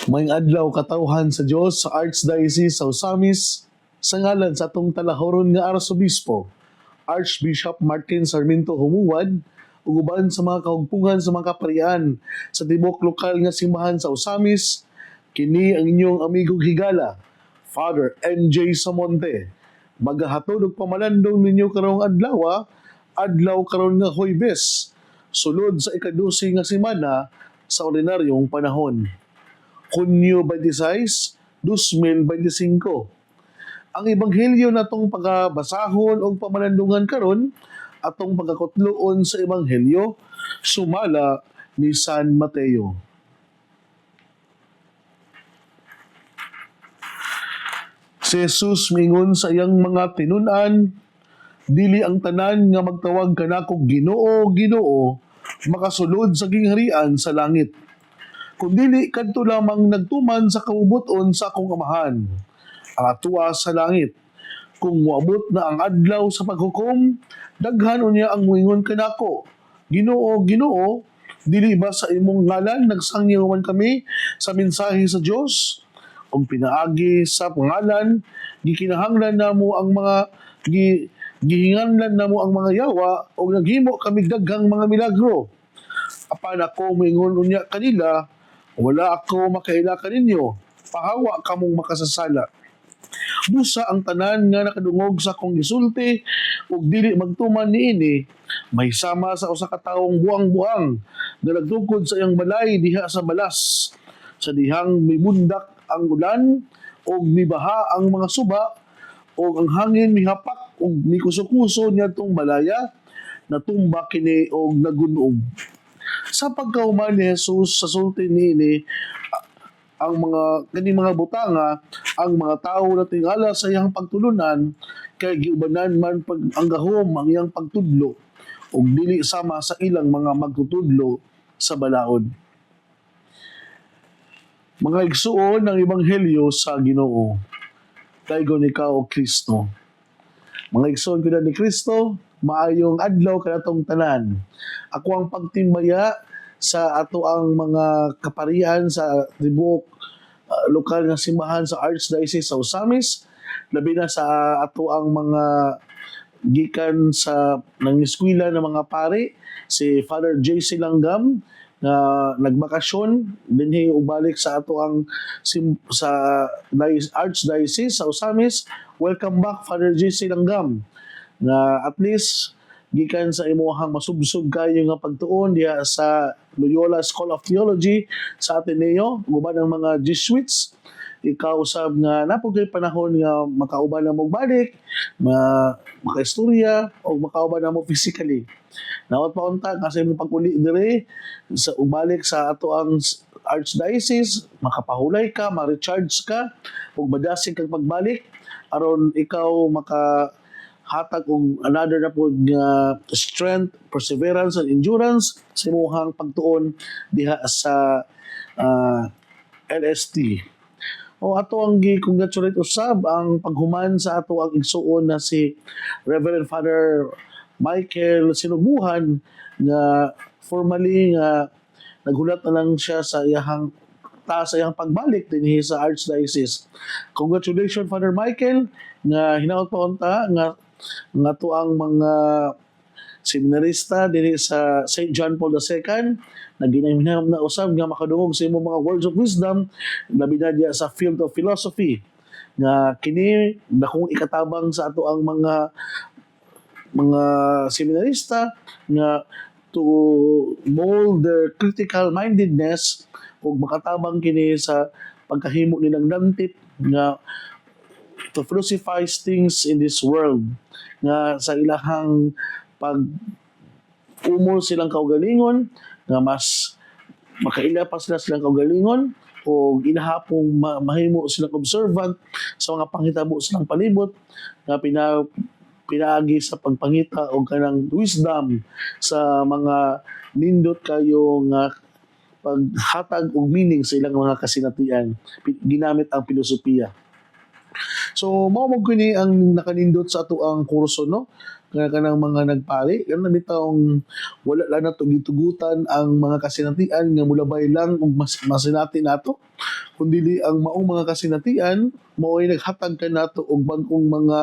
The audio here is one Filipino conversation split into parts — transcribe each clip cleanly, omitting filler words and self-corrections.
May adlaw katawhan sa Dios sa Archdiocese sa Osamis sa ngalan sa atong talahoron nga Arsobispo, Archbishop Martin Sarmiento Humuwad, ug uban sa mga kahugpungan sa mga kaparian sa tibok lokal nga simbahan sa Osamis, kini ang inyong amigong higala, Father NJ Samonte. Magahatod og pamalandong ninyo karong adlaw karon nga Huwebes, sulod sa ika-12 nga semana sa ordinaryong panahon. Hunyo 26, 2025. Ang ebanghelyo natong pagabasahon o pamalandungan karon atong pagkakutloon sa ebanghelyo sumala ni San Mateo. Si Jesus mingon sa iyang mga tinun-an, dili ang tanan nga magtawag kanako Ginoo, Ginoo, makasulod sa gingharian sa langit. Kung dili kadto lamang nagtuman sa kabubuton sa akong amahan, ang atua sa langit. Kung moabot na ang adlaw sa paghukom, daghan unya ang moingon kanako, Ginoo, Ginoo, dili ba sa imong ngalan nagsangyawan kami sa mensahe sa Dios? Og pinaagi sa pangalan, gikinahanglan namo ang mga gihinganlan namo ang mga yawa o naghimo kami daghang mga milagro. Apan ako moingon unya kanila, wala ako makaila kaninyo, pahawa kamong makasasala. Busa ang tanan nga nakadungog sa akong gisulti ug dili magtuman niini, mahisama sa usa ka tawong buang-buang nga nagtukod sa iyang balay diha sa balas, sa dihang mimundak ang ulan ug mibaha ang mga suba ug ang hangin mihapak ug mikuso-kuso niadtong balaya, natumba kini og nagunog. Sa pagkahuman ni Jesus sa sulti niini, ang mga butanga, ang mga tawo na tingala sa iyang pagtulunan kay giubanan man pag ang gahom ang iyang pagtudlo ug dili sama sa ilang mga magtutudlo sa balaod. Mga igsuon ng ebanghelyo sa Ginoo. Daygon ikaw o Kristo. Mga igsuon ko na ni Kristo, maayong adlaw kanatong tanan. Ako ang pagtimbaya sa ato ang mga kaparian sa tibuok lokal nga simbahan sa Archdiocese sa Osamis, labi na sa ato ang mga gikan sa nangiskwela ng mga pari, si Father JC Langgam na nagbakasyon dinhi ubalik sa ato ang sa Archdiocese sa Osamis. Welcome back Father JC Langgam, na at least gikan sa imuhang masubsog kayo nga pagtuon diha sa Loyola School of Theology sa Ateneo, guban ng mga Jesuits. Ikaw usab nga napugay panahon nga makauban na mo balik, makaistorya o makauban na mo physically. Nawat pa unta kasi mo pag-uli dire sa ubalik sa ato ang Archdiocese, makapahulay ka, ma-recharge ka, ug madasig kang pagbalik aron ikaw hatag og another na po nga strength, perseverance, and endurance sa imuhang pagtuon diha sa LST. O ato ang gi-congratulate usab ang paghuman sa ato ang igsuon na si Reverend Father Michael Sinubuhan nga formally nga naghulat na lang siya sa iyang pagbalik dinhi sa Archdiocese. Congratulations Father Michael nga hinaot pa unta nga to ang mga seminarista dinhi sa St. John Paul II na ginahimham na usab nga makadungog sa imong mga words of wisdom labi na diya sa field of philosophy nga kini dakong ikatabang sa ato ang mga seminarista nga to mold their critical mindedness ug makatabang kini sa pagkahimo nilang dantip nga to philosophize things in this world, nga sa ilahang pag umol silang kaugalingon nga mas makaila pa silang kaugalingon o inahapong mahimo silang observant sa mga panghitabo silang palibot nga pinaagi sa pagpangita o kanang wisdom sa mga nindot kayo nga paghatag og meaning sa ilang mga kasinatian ginamit ang filosofiya. So mao mo gini ang nakanindot sa ato ang kurso, no, kanang mga nagpali kana bitawng wala lang nato gitugutan ang mga kasinatian nga mulabay lang ug masinati nato, kundi ang maong mga kasinatian mao'y naghatag kanato og bag-ong mga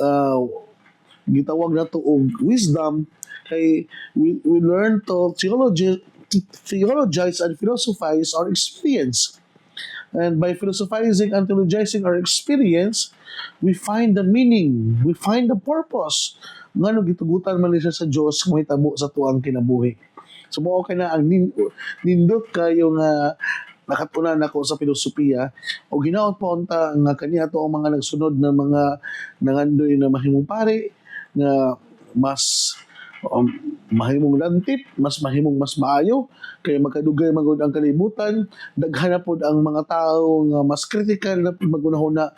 ah, gitawag nato og wisdom, kay we learn to theologize and philosophize our experience. And by philosophizing and theologizing our experience, we find the meaning, we find the purpose. Ngano gitugutan man ni siya sa Dios kung mahitabo sa tuang kinabuhi. So mao kay na ang nindot kayo nga nakatunan ako sa filosofiya o ginaot pa unta nga kaniya to ang mga nagsunod na mga nangandoy na mahimong pare nga mas um, mahimong lantip, mas mahimong mas maayo, kaya magkadugay magud ang kalibutan, daghan na pod ang mga tao nga mas critical na pud magunahuna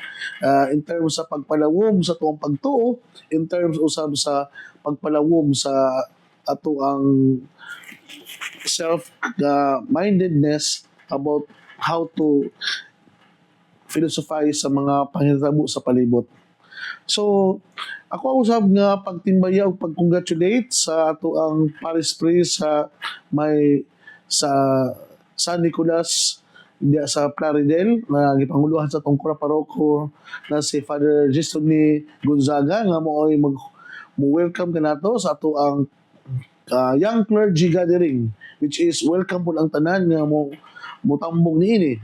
in terms sa pagpalawom sa tuong pagtuo, in terms usab sa pagpalawom sa ato ang self mindedness about how to philosophize sa mga panghitabo sa palibot. So, ako usab nga pagtimbaya ug pag-congratulate sa ato ang Paris Priest sa may sa San Nicolas diya sa Plaridel na gipanguluhan sa tungkol paroko na si Father Gistoni Gonzaga nga mo'y mo-welcome kanato sa ato ang young clergy gathering, which is welcome po ang tanan nga mutambong niini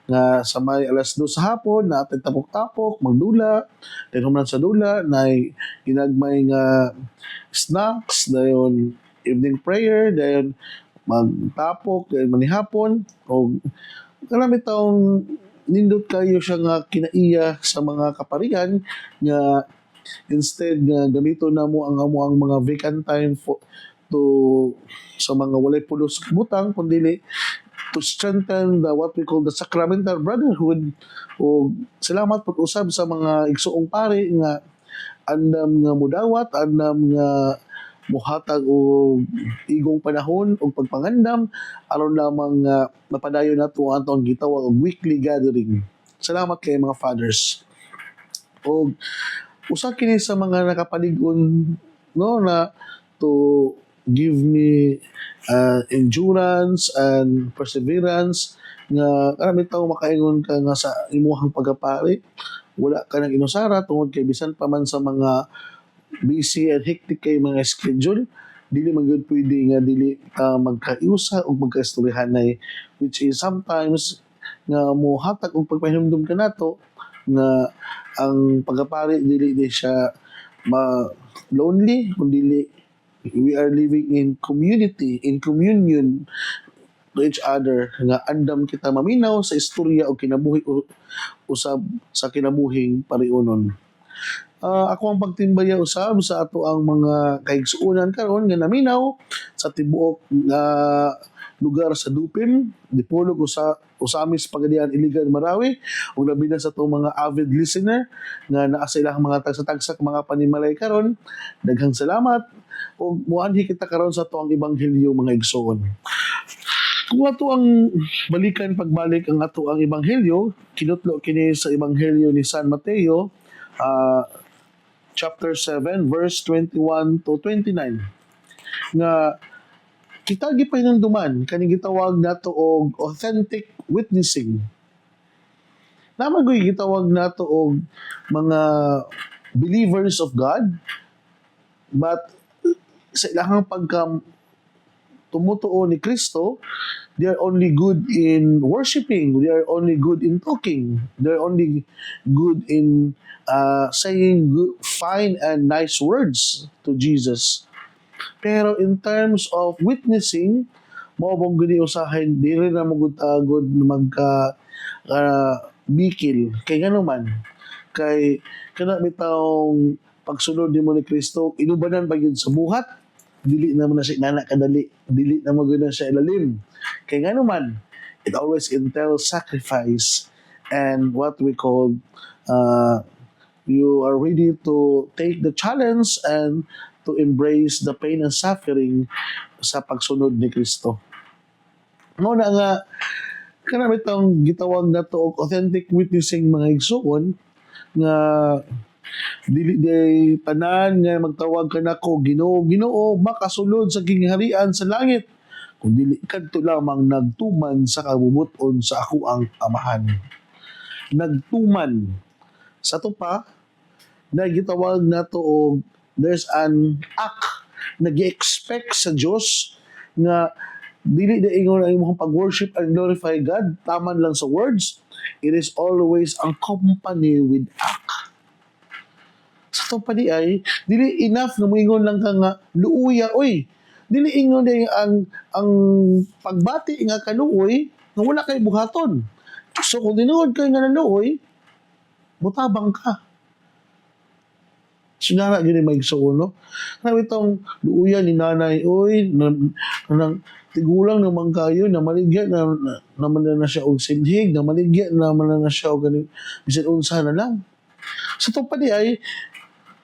nga sa may alas 2 sa hapon na atay tapok-tapok magdula, then human sa dula na ginagmay nga snacks, dayon evening prayer, dayon magtapok, dayon manihapon o kanami taong nindot kayo siya nga kinaiya sa mga kaparian nga instead nga gamito na mo ang amo ang mga vacant time to sa mga walay pulos butang kundi to strengthen what we call the sacramental brotherhood. O salamat po usab sa mga igsuong pare nga andam nga mudawat, andam nga muhatag og igong panahon og pagpangandam aron lamang mapadayon nato ang atong gitawag og weekly gathering. Salamat kay mga fathers. Og usa kini sa mga nakapalig-on, no, na to give me endurance and perseverance nga karami tao makaingon ka nga sa imuhang pagkapari wala ka nang inusara tungod kay bisan pa man sa mga busy and hectic kay mga schedule, dili man gyud pwede nga dili ka magkaiusa o magkaistoryahanay, which is sometimes nga mohatag og pagpahinumdum ka nato nga ang pagkapari dili di siya lonely kundi we are living in community, in communion to each other nga andam kita maminaw sa istorya o kinabuhi usab sa kinabuhing pariunon. Ako ang pagtimbaya usab sa ato ang mga kaigsuonan karon nga naminaw sa tibuok nga lugar sa Dupin, Dipolog Usamis Pagadian, Iligan, Marawi ug labi na sa atong mga avid listener nga naa sa ilang mga tagsa-tagsa mga panimalay karon. Daghang salamat ug muanhi kita karon sa ato ang ebanghelyo mga igsoon. Kung ato ang balikan pagbalik ang ato ang ebanghelyo, kinutlo kini sa ebanghelyo ni San Mateo, chapter 7 verse 21 to 29 nga kita gipahinumduman kaning gitawag nato og authentic witnessing. Namagoy gitawag nato og mga believers of God, but sa ilahang pagka tumutuo ni Kristo, they are only good in worshiping, they are only good in talking, they are only good in saying good, fine and nice words to Jesus. Pero in terms of witnessing, mao bang gani usahay dili na magud magka bikil kay ngano man kay kana bitawng pagsunod nimo ni Kristo inubanan pa gyud sa buhat, dili na man na siya nana kadali, dili na magud na siya ilalim kay ngano man it always entails sacrifice and what we call you are ready to take the challenge and to embrace the pain and suffering sa pagsunod ni Kristo. Mao na nga kana bitong gitawag nato og authentic witnessing mga igsuon nga dili day tanan nga magtawag kanako Ginoo Ginoo makasulod sa gingharian sa langit kung dili kadto lamang nagtuman sa kabubuton sa ako ang amahan. Nagtuman sa to pa na gitawag nato og there's an act nag-expect sa Dios nga dili na ingon ang imong pag-worship and glorify God taman lang sa words, it is always accompanied with act. Sa to pa di ay dili enough nga moingon lang ka nga luuya oy, dili ingon day ang pagbati nga kaluoy nga wala kay buhaton. So kung tinuod kay nga naluoy mutabang ka. Sinara gini maigsuon no. Kaya itong luuyan ni nanay oy nang tigulang naman kayo na maligya naman na siya og sinhig na maligya naman na siya og bisan unsa na lang. Sa to pa di ay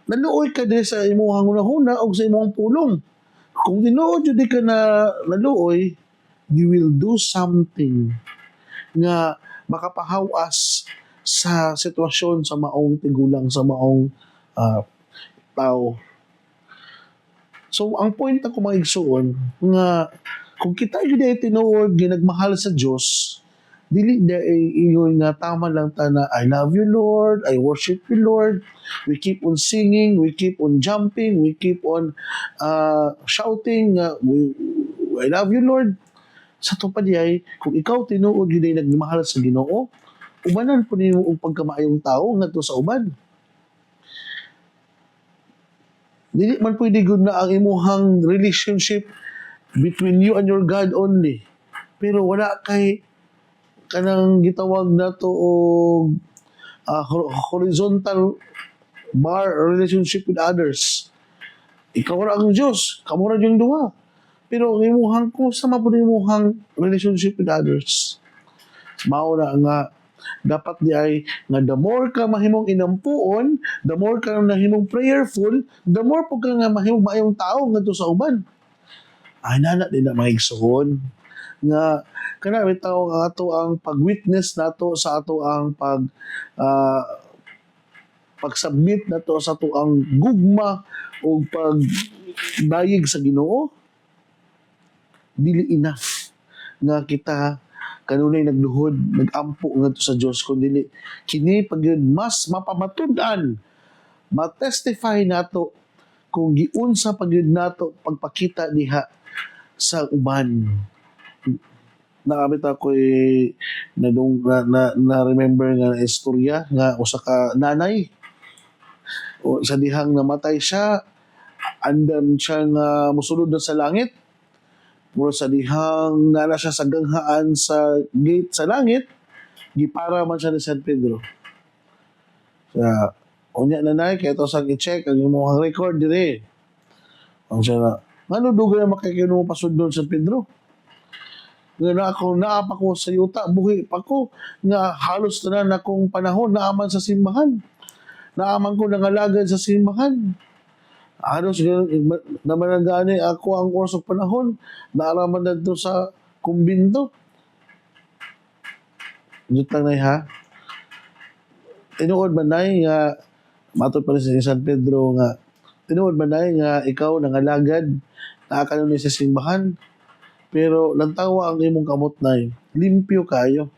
naluoy ka din sa imong hunahuna o sa imong pulong. Kung tinuod jud ka na naluoy, you will do something nga makapahawas sa sitwasyon sa maong tigulang, sa maong tao. So, ang point ako mga igsuon, nga kung kita yun ay tinuod, ginagmahal sa Diyos, dili na iyon nga tama lang ta na I love you Lord, I worship you Lord, we keep on singing, we keep on jumping, we keep on shouting, I love you Lord. Sa to pa ay, kung ikaw tinuod yun ay nagmahal sa Ginoo, ubanan po ninyo ang pagkamaayong tao nga to sa uban. Dili man pwede good na ang imuhang relationship between you and your God only. Pero wala kay kanang gitawag na to og horizontal bar relationship with others. Ikaw ra ang Diyos, kamo ra yung duha. Pero ang imuhang kung sama po imuhang relationship with others. Mao na nga dapat di ay nga the more ka mahimong inampuon, the more ka nahimong prayerful, the more po ka nga mahimong maayong tao ngadto sa uban. Ay nana din na maigsuon nga kana bitaw ang ato ang pag-witness nato sa ato ang pag-submit nato sa ato ang gugma o pagdayeg sa Ginoo, dili enough nga kita kanunay nagluhod, nagampo ngadto sa Dios kundi kini pag yun mas mapamatud-an, ma-testify nato kung giunsa pag yun nato pagpakita diha sa uban. Nakamit ako na remember nga na istorya nga usa ka nanay o sa dihang namatay siya andam siya nga mosulod na sa langit. Muro sa dihang nana siya sa ganghaan sa gate sa langit, gipara man siya ni San Pedro. Kaya, unya nanay, kaya ito sang i-check ang imong record dire. Ang siya na, ano dugo na makikino mo pasod doon San Pedro? Nga na ako, naapa ko sa yuta, buhi pa ko, nga halos na akong panahon, naaman sa simbahan. Naaman ko nangalagad sa simbahan. Halos naman ang gani ako ang oras ng panahon, naaraman na ito sa kumbinto. Dito lang na ha. Tinuod man na nga, matod pa rin sa San Pedro nga, tinuod man na nga ikaw nangalagad, nakakanunay sa simbahan, pero lantawa ang imong kamot na limpyo kayo.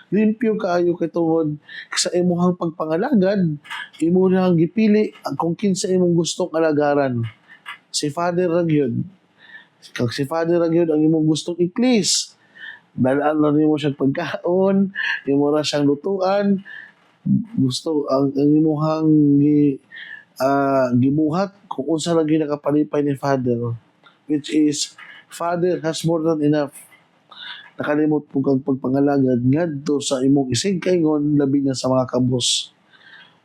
Limpyo kayo kay tungod sa imuhang pagpangalagad, imo nang gipili ang kung kinsa imong gustong alagaran. Si Father ra gyud. Kag si Father ra gyud ang imong gustong i-please. Dalaan na nimo siyang pagkaon, imo ra siyang lutuan. Gusto ang imong gibuhat kung unsa lagi nakapalipay ni Father, which is Father has more than enough. Nakalimot po kang pagpangalagad ngadto sa imong isig kaingon labi na sa mga kabos.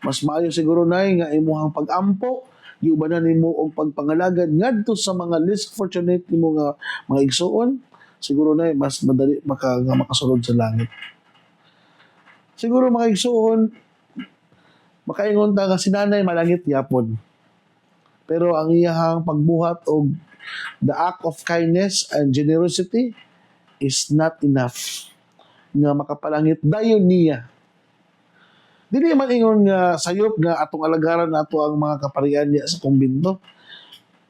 Mas maayo siguro nay nga imong pag-ampo giubanan nimo og pagpangalagad ngadto sa mga less fortunate nimo nga mga igsuon, siguro nay mas madali makasulod sa langit. Siguro mga igsuon makaingon ta nga si nanay malangit yapon. Pero ang iyahang pagbuhat og the act of kindness and generosity is not enough nga makapalangit dayon niya. Dili man ingon nga sayop nga atong alagaran nato ang mga kaparian niya sa kumbento,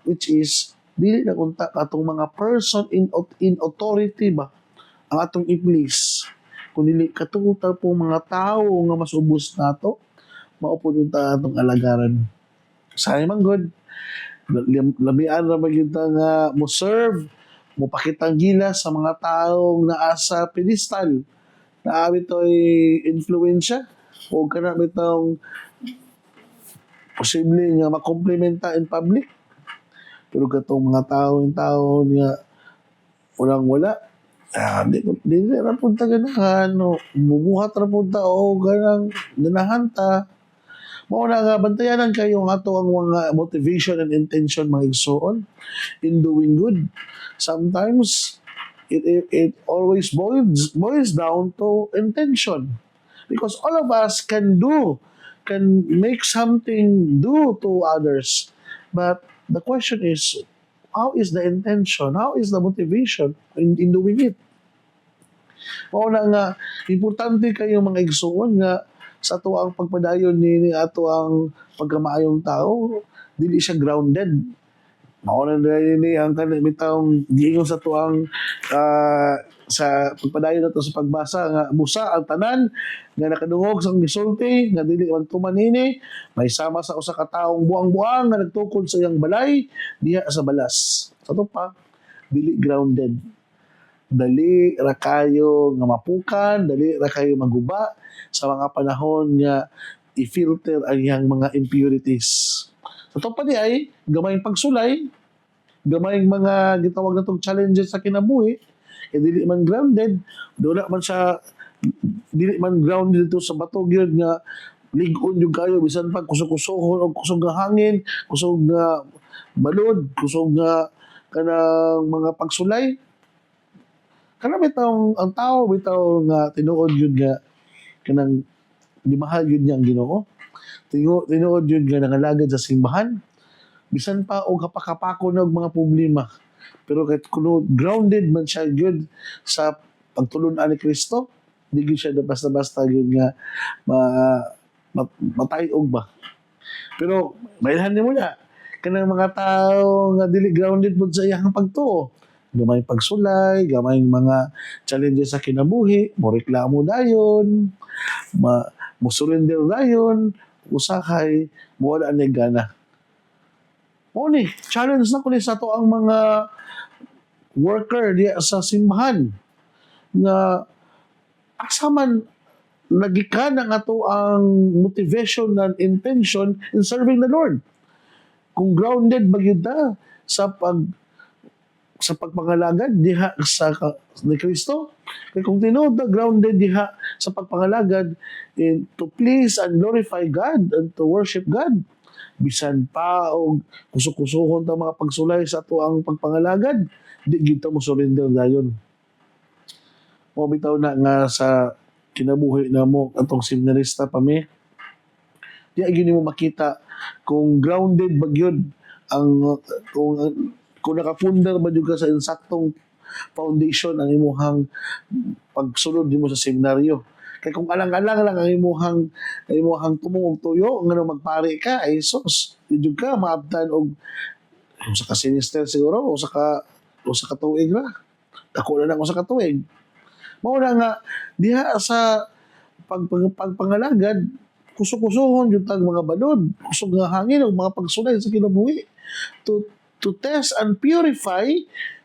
which is dili na unta atong mga person in authority ba ang atong i-please, kung dili katutal po mga tao nga mas ubos nato, maupod unta atong alagaran. Sayang man good, lamian ra magyud ta nga mo serve, mo pakitang gilas sa mga taong naa sa pedestal, naa bitoy influensya o kana bitong posible nga makomplementa in public. Pero katong mga tao nga walang wala, di ra pud ta ganahan, no, mubuhat ra pud ta o ganang ganahan ta. Mao na nga bantayanan kayo ang ato ang mga motivation and intention mga igsoon in doing good. Sometimes it always boils down to intention, because all of us can make something do to others, but the question is, how is the intention, how is the motivation in doing it. Mao na nga importante kayo mga igsoon nga sa ato ang pagpadayon ni ato ang pagkamaayong tao, dili siya grounded. Mao na ni ang kanitawong giingon sa tuang sa pagpadayon nato sa pagbasa nga busa ang tanan nga nakadungog sa gisulti nga dili man tumanini, may sama sa usa ka taong buang-buang nga nagtukod sa iyang balay diha sa balas. Sa to pa, dili grounded. Dali ra kayo nga mapukan, dali ra kayo maguba sa mga panahon nga i-filter ang iyang mga impurities. Sa to pa di ay gamayng pagsulay, gamayng mga gitawag natong challenges sa kinabuhi, kaya dili man grounded, doon man siya, dili man grounded dito sa bato gyud nga ligon yung kayo, bisan pa kusog-kusohon o kusog nga hangin, kusog nga balod, kusog nga kanang mga pagsulay. Kana bitaw ang tao bitaw nga tinuod yun nga kanang di mahal yun niya ang Ginoo. Tinuod yun nga nangalagad sa simbahan. Bisan pa og kapakapako na og mga problema. Pero kahit kuno grounded man siya gyud sa pagtulon-an ni Kristo, di gyud siya basta-basta gyud nga matayog ba. Pero mailhan nimo na kanang mga tao nga dili grounded pud sa iyang pagtuo. Gamay pagsulay, gamay mga challenges sa kinabuhi, mo reklamo dayon, mo surrender dayon, usahay, mo wala ni gana. O ni, challenge na ko ni sa to ang mga worker diya sa simbahan nga asa man nagikan ang ato ang motivation and intention in serving the Lord. Kung grounded ba gyud ta sa pagpangalagad diha ni Kristo, kay kung tinuod na grounded diha sa pagpangalagad to please and glorify God and to worship God, bisan pa og kusog-kusohon ta mga pagsulay sa ato ang pagpangalagad, di gyud ta mo surrender dayon. Mo bitaw na nga sa kinabuhi na mo atong seminarista pa mi, di gyud mo makita kung grounded ba gyud ang kung nakapundar ba jud ka sa insaktong foundation ang imuhang pagsulod nimo sa seminaryo. Kay kung alang-alang lang ang imuhang tumong tuyo nga magpari ka, ay sus, di jud ka maabtan og sa ka semester siguro o sa ka tuig ra. Ako na lang sa katuig. Mao na nga diha sa pagpangalagad, kusog-kusohon jud tag mga balod, kusog nga hangin ug mga pagsulay sa kinabuhi to test and purify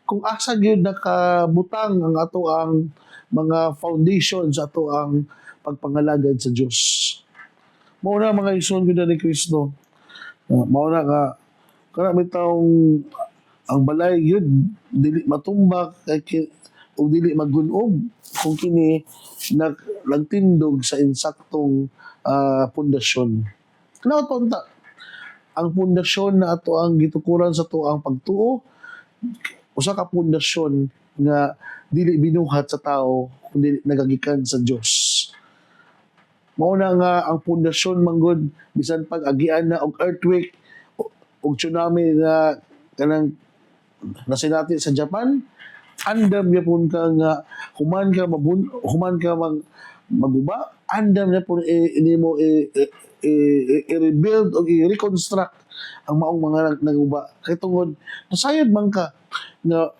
kung asa gyud nakabutang ang ato ang mga foundation sa ato ang pagpangalagad sa Dios. Mao na mga igsoon gyud ni Kristo. Mao na nga kana bitawng ang balay gyud dili matumbak kay o dili magunog kung kini nagtindog sa insaktong pundasyon. Kanaot punta ang pundasyon na ato ang gitukuran sa ato ang pagtuo, usa ka pundasyon nga dili binuhat sa tao kundi nagagikan sa Dios. Mao na nga ang pundasyon manggod bisan pag agian na og earthquake og tsunami na kanang nasinati sa Japan, andam gyapon ka nga human ka maguba, andam na po nimo i-rebuild o i-reconstruct ang maong mga naguba. Kay tungod nasayod man ka nga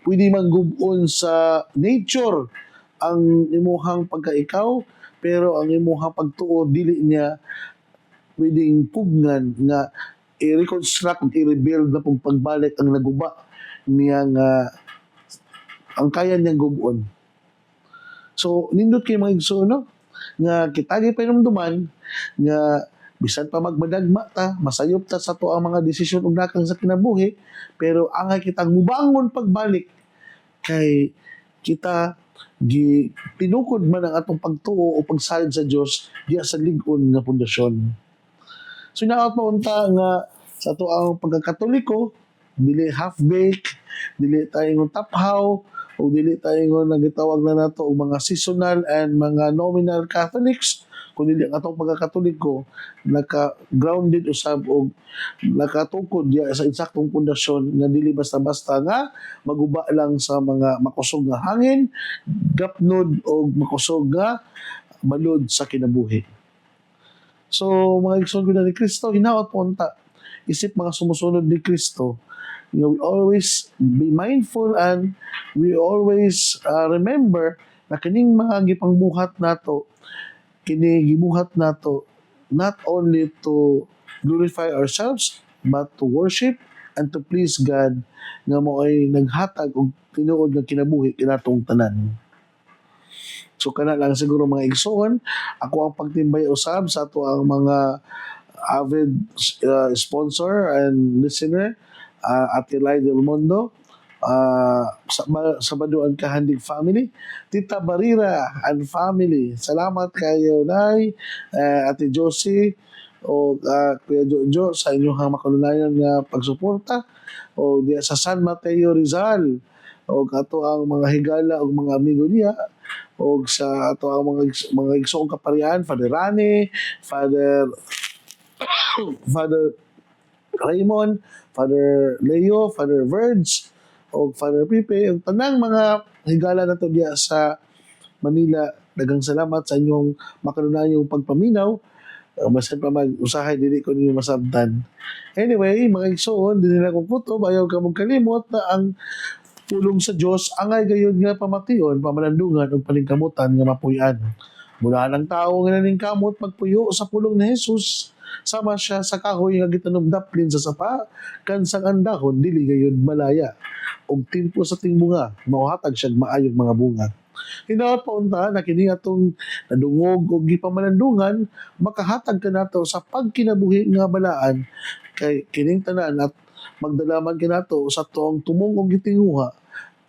pwede man gubon sa nature ang imuhang pagkaikaw, pero ang imuhang pagtuo dili niya pwedeng pugnan nga i-reconstruct, i-rebuild na pong pagbalik ang naguba niya nga ang kaya niyang gubon. So, nindot kay mga igsoon, no? Nga kitagi pa hinumduman nga bisan pa magmadagma ta, masayop ta sa to ang mga desisyon ug nakang sa kinabuhi, pero angay kitang mubangon pagbalik kay kita pinukod man ang atong pagtuo o pagsalid sa Dios diya sa lig-on nga pundasyon. So naot paunta nga sa to ang pagkakatoliko, dili half-baked, dili tayo ng taphaw, o dili tayo ng nagitawag na nato og mga seasonal and mga nominal Catholics, kundi ang atong pagkakatoliko naka-grounded usab og nakatukod diya sa insaktong pundasyon nga dili basta-basta nga maguba lang sa mga makusog nga hangin, gapnod o makusog nga balod sa kinabuhi. So, mga igsoon ko na ni Kristo, hinaot po unta. Isip mga sumusunod ni Kristo, we always be mindful and we always remember na kining mga gipangbuhat nato, kini gibuhat nato not only to glorify ourselves but to worship and to please God nga mo ay naghatag og tinuod nga kinabuhi kinatong tanan. So kana lang siguro mga igsoon, ako ang pagtimbay usab sa ato ang mga avid sponsor and listener, Ate Lai Del Mundo, sa Baduan Kahandig family, Tita Barira and family. Salamat kayo, Nay, Ate Josie, o Kuya Jojo sa inyong makalunayan nga pagsuporta, o diya sa San Mateo Rizal, o ato ang mga higala o mga amigo niya, o sa ato ang mga igsoong kaparian, Father Rani, Father Raymond, Father Leo, Father Verge, o Father Pipe, ang tanang mga higala na to diya sa Manila. Daghang salamat sa inyong makanunayong pagpaminaw. Basan pa mag-usahay, dili ko ninyo masabtan. Anyway, mga igsoon, din nila kong puto, ayaw ka mong kalimot na ang pulong sa Dios angay gayud nga pamation, pamalandungan ug paningkamutan nga mapuy-an. Mula ng tao nga naningkamot magpuyo sa pulong ni Jesus, sama siya sa kahoy nga gitanubdaplin sa sapa, kansang andahon dili gayud malaya. Og timpo sa tingbunga, mauhatag siya maayog mga bunga. Hinaot pa unta na kini atong nadungog og gipamalandungan makahatag kanato sa pagkinabuhi nga balaan kay kining tanan at magdalaman kanato sa tuong tumong og gitinguha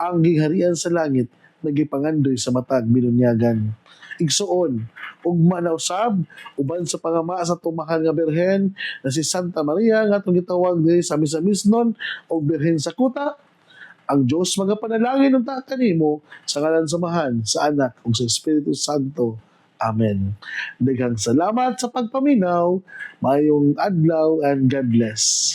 ang gingharian sa langit nagipangandoy sa matag binunyagan. Igsuon, ugma na usab uban sa pangama sa tumahal nga berhen na si Santa Maria nga atong gitawag diri sa Misnon og Berhen sa Kuta. Ang Diyos magapanalangin unta kanimo sa ngalan samahan sa Anak ug sa Espiritu Santo. Amen. Daghang salamat sa pagpaminaw. Mayong adlaw and God bless.